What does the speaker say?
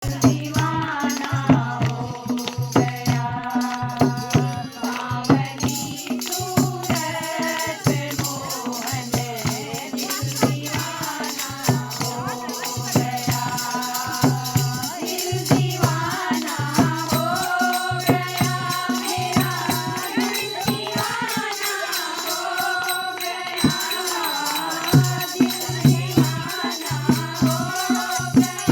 दीवाना हो गया बावली सूरत मोहन दिल दीवाना हो गया दिल दीवाना हो गया मेरा दिल दीवाना हो गया दिल दीवाना हो गया